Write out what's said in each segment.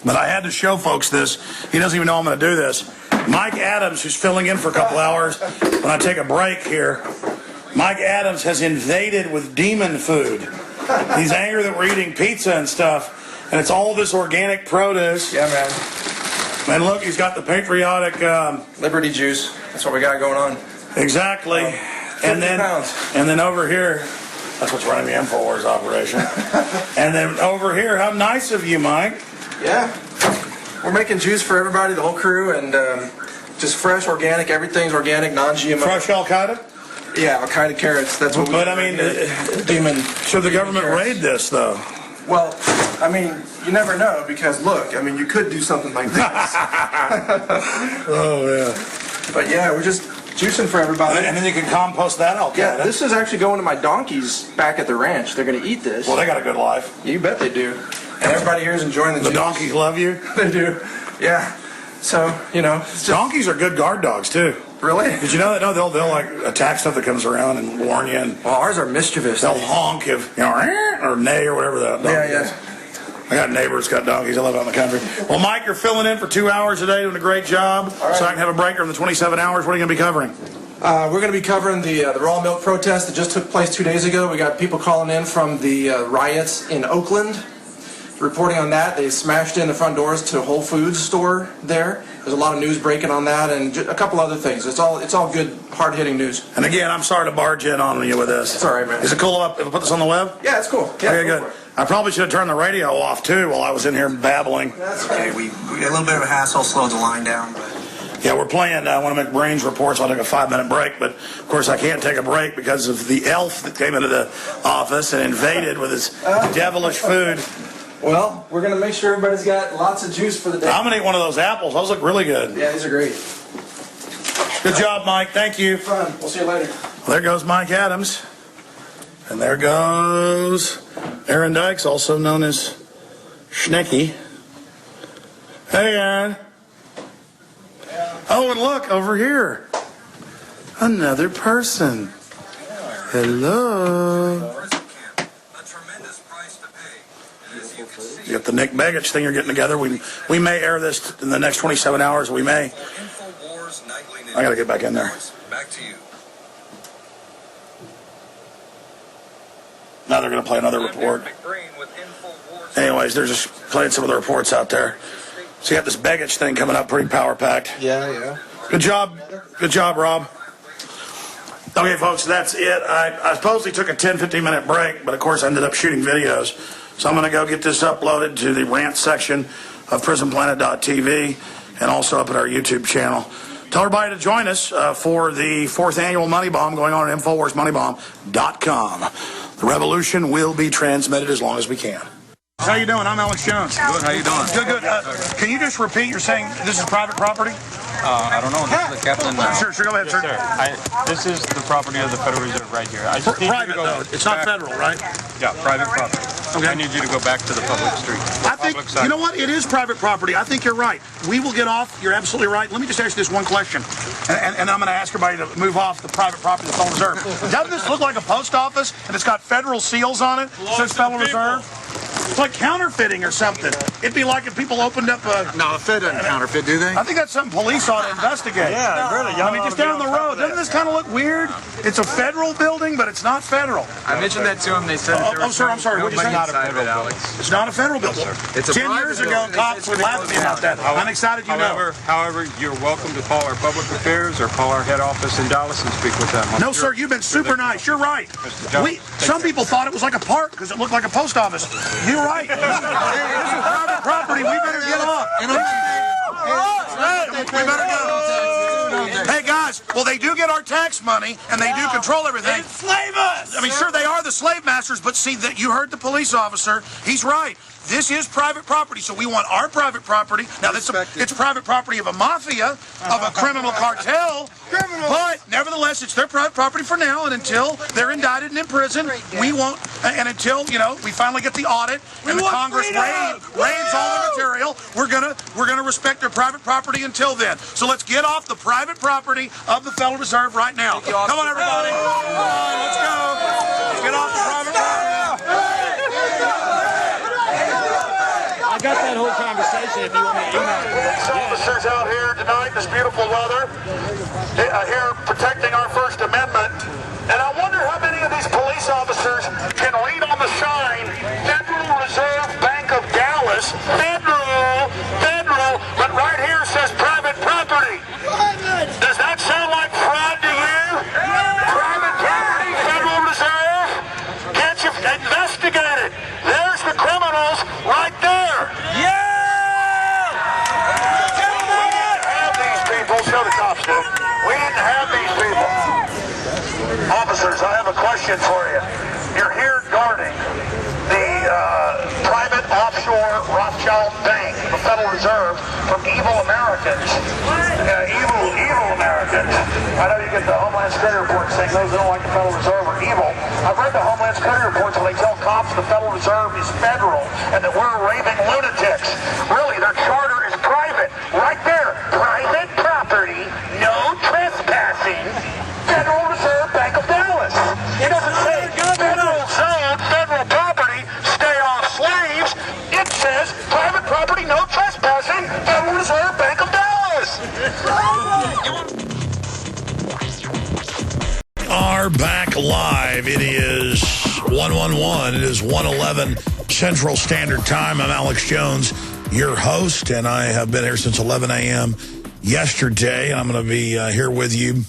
But I had to show folks this. He doesn't even know I'm going to do this. Mike Adams, who's filling in for a couple hours when I take a break here, Mike Adams has invaded with demon food. He's angry that we're eating pizza and stuff, and it's all this organic produce. Yeah, man. And look, he's got the patriotic Liberty juice. That's what we got going on. Exactly. 50 pounds. And then over here, that's what's running the InfoWars operation. And then over here, how nice of you, Mike. Yeah. We're making juice for everybody, the whole crew, and just fresh, organic. Everything's organic, non-GMO. Fresh Al-Qaeda? Yeah, Al-Qaeda carrots. That's what we. But I mean, demon. Should the government raid this, though? Well, I mean, you never know, because look, I mean, you could do something like this. Oh yeah. But yeah, we're just juicing for everybody. And then you can compost that Al-Qaeda. Yeah, this is actually going to my donkeys back at the ranch. They're going to eat this. Well, they got a good life. You bet they do. And everybody here is enjoying the juice. The donkeys love you? They do. Yeah. So, you know. It's just... Donkeys are good guard dogs, too. Really? Did you know that? No, they'll like attack stuff that comes around and warn you. And well, ours are mischievous. They'll honk if, you know, or neigh or whatever that donkey is. I got neighbors got donkeys. I live out in the country. Well, Mike, you're filling in for 2 hours today, doing a great job. Right. So I can have a break during the 27 hours. What are you going to be covering? We're going to be covering the raw milk protest that just took place 2 days ago. We got people calling in from the riots in Oakland, reporting on that. They smashed in the front doors to a Whole Foods store there. There's a lot of news breaking on that, and a couple other things. It's all good, hard-hitting news. And again, I'm sorry to barge in on you with this. It's all right, man. Is it cool if I put this on the web? Yeah, it's cool. Yeah, okay, good. I probably should have turned the radio off too while I was in here babbling. That's okay. We got a little bit of a hassle, slowed the line down, but. Yeah, we're playing One of McBrain's reports. I'll take a 5-minute break, but of course I can't take a break because of the elf that came into the office and invaded with his devilish food. Well, we're going to make sure everybody's got lots of juice for the day. I'm going to eat one of those apples. Those look really good. Yeah, these are great. Good job, Mike. Thank you. Fun. We'll see you later. Well, there goes Mike Adams. And there goes Aaron Dykes, also known as Schnecky. Hey, Aaron. Oh, and look, over here. Another person. Hello. You got the Nick Begich thing you're getting together. We may air this in the next 27 hours. We may. I got to get back in there. Back to you. Now they're going to play another report. Anyways, they're just playing some of the reports out there. So you got this Begich thing coming up, pretty power-packed. Yeah. Good job, Rob. Okay, folks, that's it. I supposedly took a 10-15-minute break, but of course I ended up shooting videos. So I'm going to go get this uploaded to the rant section of prisonplanet.tv and also up at our YouTube channel. Tell everybody to join us for the 4th annual Money Bomb going on at InfoWarsMoneyBomb.com. The revolution will be transmitted as long as we can. How you doing? I'm Alex Jones. Good. How you doing? Good. Can you just repeat? You're saying this is private property? I don't know. This is the captain. Sure. Go ahead, yes, sir. This is the property of the Federal Reserve right here. I just private, though. It's not federal, right? Yeah, private property. Okay. I need you to go back to the public street. I think, you know what? It is private property. I think you're right. We will get off. You're absolutely right. Let me just ask you this one question. And I'm going to ask everybody to move off the private property of the Federal Reserve. Doesn't this look like a post office? And it's got federal seals on it? It says Federal Reserve? It's like counterfeiting or something. It'd be like if people opened up a... No, the Fed doesn't counterfeit, do they? I think that's something police ought to investigate. Yeah, really. I mean, just down the road. Doesn't this kind of look weird? It's a federal building, but it's not federal. I mentioned that to them. They said that there was I'm sorry. What did you say? Not a federal building. It's not a federal building. It's a 10 years ago, building. cops would laugh at me about that. I'm excited you know. However, you're welcome to call our public affairs or call our head office in Dallas and speak with them. No, sir, you've been super nice. You're right. Some people thought it was like a park because it looked like a post office. You're right. This is private property. We better get off. We better go. Hey, guys, well, they do get our tax money, and they do control everything. Enslave us! I mean, sure, they are the slave masters, but see, that you heard the police officer. He's right. This is private property, so we want our private property. Now, it's private property of a mafia, of a criminal cartel, but nevertheless, it's their private property for now, and until they're indicted and in prison, we won't, and until, we finally get the audit, and the Congress raids all the material, we're gonna respect their private property until then. So let's get off the private property of the Federal Reserve right now. Come on, everybody. Come on, let's go. Let's get off the private property. I've got that whole conversation if you want me to email it. Police officers out here tonight, this beautiful weather, here protecting our First Amendment. And I wonder how many of these police officers can read on the sign, Federal Reserve Bank of Dallas, federal, but right here says private property. Does that sound like fraud to you? Private property, Federal Reserve? Can't you investigate it? There's the criminals right there. Yeah! We didn't have these people, so the cops did. We didn't have these people. Officers, I have a question for you. You're here guarding the private offshore Rothschild Bank, the Federal Reserve, from evil Americans. Evil Americans. I know you get the Homeland Security report saying those that don't like the Federal Reserve are evil. I've read the Homeland Security reports where they tell cops the Federal Reserve is federal and that we're raving lunatics. Really, their charter is private. Right there. Private property, no trespassing. Federal Reserve Bank of Dallas. It doesn't say federal zone, federal property, stay off slaves. It says private property, no trespassing, Federal Reserve Bank of Dallas. Are back live. It is 111. It is 111 Central Standard Time. I'm Alex Jones, your host, and I have been here since 11 a.m. yesterday. I'm going to be here with you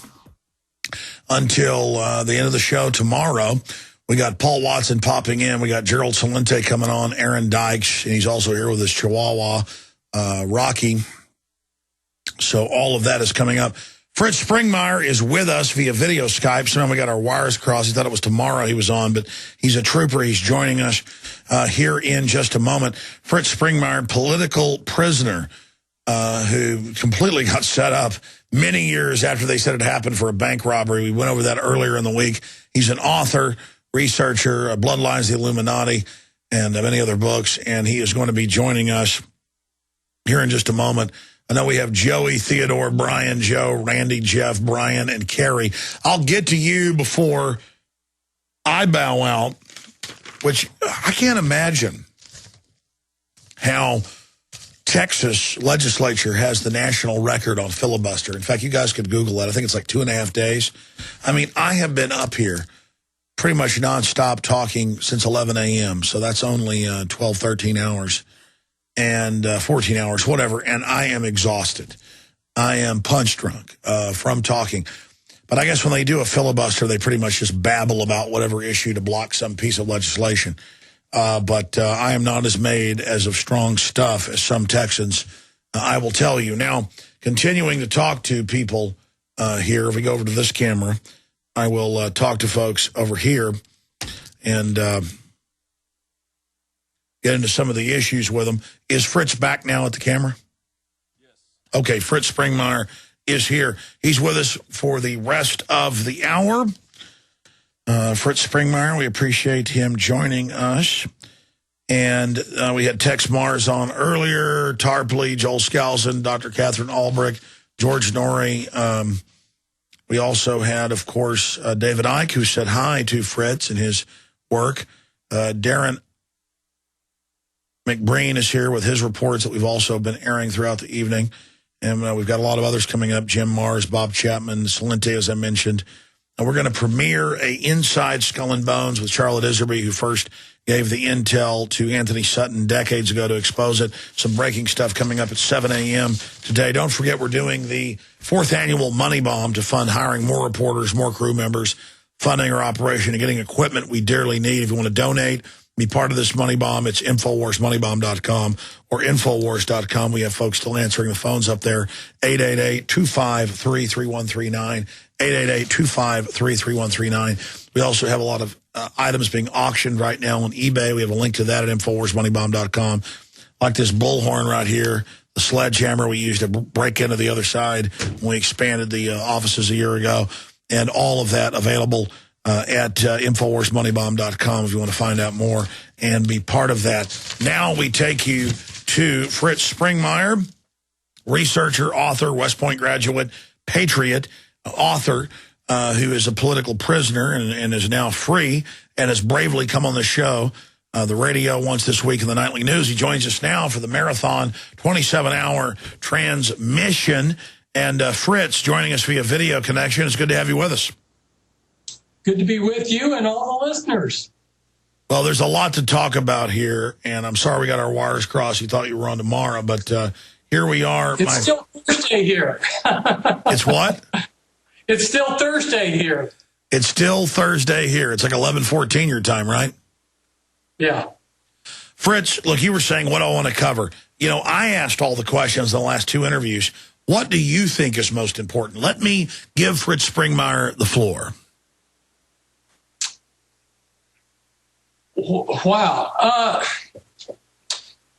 until the end of the show tomorrow. We got Paul Watson popping in. We got Gerald Celente coming on, Aaron Dykes, and he's also here with his Chihuahua, Rocky. So all of that is coming up. Fritz Springmeier is with us via video Skype. Somehow we got our wires crossed. He thought it was tomorrow he was on, but he's a trooper. He's joining us here in just a moment. Fritz Springmeier, political prisoner, who completely got set up many years after they said it happened for a bank robbery. We went over that earlier in the week. He's an author, researcher, Bloodlines, the Illuminati, and many other books, and he is going to be joining us here in just a moment. I know we have Joey, Theodore, Brian, Joe, Randy, Jeff, Brian, and Carrie. I'll get to you before I bow out, which I can't imagine how Texas legislature has the national record on filibuster. In fact, you guys could Google that. I think it's like 2.5 days. I mean, I have been up here pretty much nonstop talking since 11 a.m., so that's only 12, 13 hours. And 14 hours, whatever, and I am exhausted. I am punch drunk from talking. But I guess when they do a filibuster, they pretty much just babble about whatever issue to block some piece of legislation. But I am not as made as of strong stuff as some Texans, I will tell you. Now, continuing to talk to people here, if we go over to this camera, I will talk to folks over here and get into some of the issues with them. Is Fritz back now at the camera? Yes. Okay, Fritz Springmeier is here. He's with us for the rest of the hour. Fritz Springmeier, we appreciate him joining us. And we had Texe Mars on earlier, Tarpley, Joel Skousen, Dr. Katherine Albrecht, George Noory. We also had, of course, David Icke, who said hi to Fritz and his work. Darren McBreen is here with his reports that we've also been airing throughout the evening. And we've got a lot of others coming up. Jim Mars, Bob Chapman, Celente, as I mentioned. And we're going to premiere a Inside Skull and Bones with Charlotte Iserbyt, who first gave the intel to Anthony Sutton decades ago to expose it. Some breaking stuff coming up at 7 a.m. today. Don't forget, we're doing the 4th annual Money Bomb to fund hiring more reporters, more crew members, funding our operation, and getting equipment we dearly need. If you want to donate, be part of this Money Bomb, it's InfoWarsMoneyBomb.com or Infowars.com. We have folks still answering the phones up there, 888-253-3139, 888-253-3139. We also have a lot of items being auctioned right now on eBay. We have a link to that at InfoWarsMoneyBomb.com. Like this bullhorn right here, the sledgehammer we used to break into the other side when we expanded the offices a year ago, and all of that available at InfoWarsMoneyBomb.com if you want to find out more and be part of that. Now we take you to Fritz Springmeier, researcher, author, West Point graduate, patriot, author, who is a political prisoner and is now free and has bravely come on the show the radio once this week in the nightly news. He joins us now for the marathon 27-hour transmission. And Fritz joining us via video connection. It's good to have you with us. Good to be with you and all the listeners. Well, there's a lot to talk about here, and I'm sorry we got our wires crossed. You thought you were on tomorrow, but here we are. It's still Thursday here. It's what? It's still Thursday here. It's still Thursday here. It's like 11:14 your time, right? Yeah. Fritz, look, you were saying what I want to cover. You know, I asked all the questions in the last two interviews. What do you think is most important? Let me give Fritz Springmeier the floor. Wow.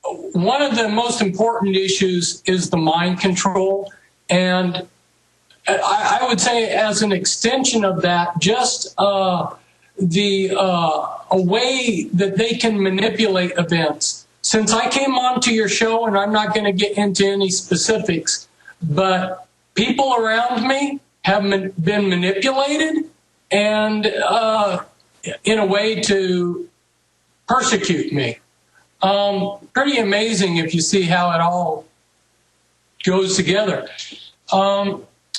One of the most important issues is the mind control. And I would say as an extension of that, just a way that they can manipulate events. Since I came on to your show, and I'm not going to get into any specifics, but people around me have been manipulated and in a way to persecute me. Pretty amazing if you see how it all goes together.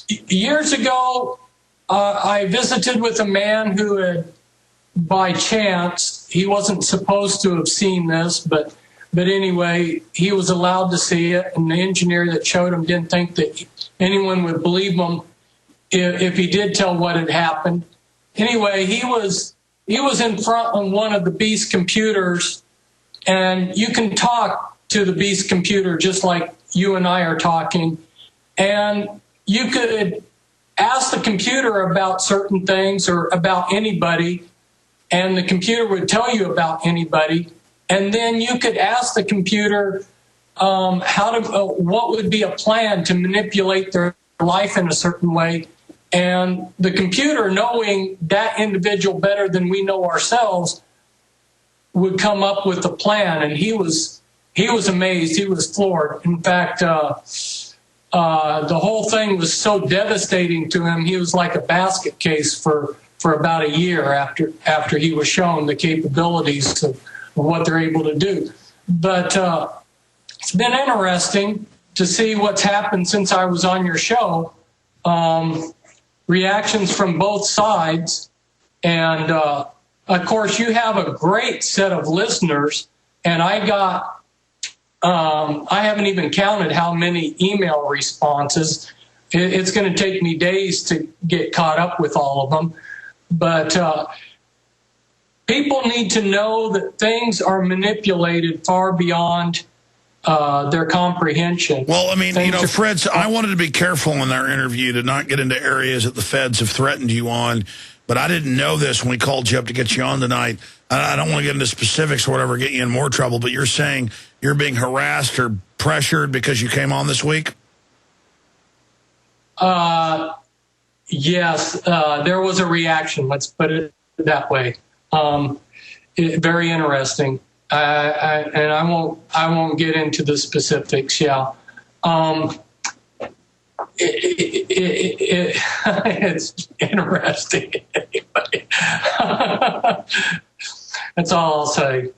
Years ago, I visited with a man who had, by chance, he wasn't supposed to have seen this, but anyway, he was allowed to see it, and the engineer that showed him didn't think that anyone would believe him if he did tell what had happened. Anyway, he was in front of one of the Beast computers, and you can talk to the Beast computer just like you and I are talking, and you could ask the computer about certain things or about anybody, and the computer would tell you about anybody. And then you could ask the computer what would be a plan to manipulate their life in a certain way. And the computer, knowing that individual better than we know ourselves, would come up with a plan. And he was amazed. He was floored. In fact, the whole thing was so devastating to him. He was like a basket case for about a year after he was shown the capabilities of what they're able to do. But it's been interesting to see what's happened since I was on your show. Reactions from both sides. And, of course, you have a great set of listeners. And I haven't even counted how many email responses. It's going to take me days to get caught up with all of them. But people need to know that things are manipulated far beyond their comprehension. Well, I mean, Fritz, I wanted to be careful in our interview to not get into areas that the feds have threatened you on, but I didn't know this when we called you up to get you on tonight. I don't want to get into specifics or whatever, get you in more trouble, but you're saying you're being harassed or pressured because you came on this week? Yes, there was a reaction. Let's put it that way. Very interesting. And I won't get into the specifics. Yeah. It's interesting. Anyway. That's all I'll say.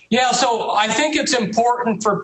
Yeah. So I think it's important for people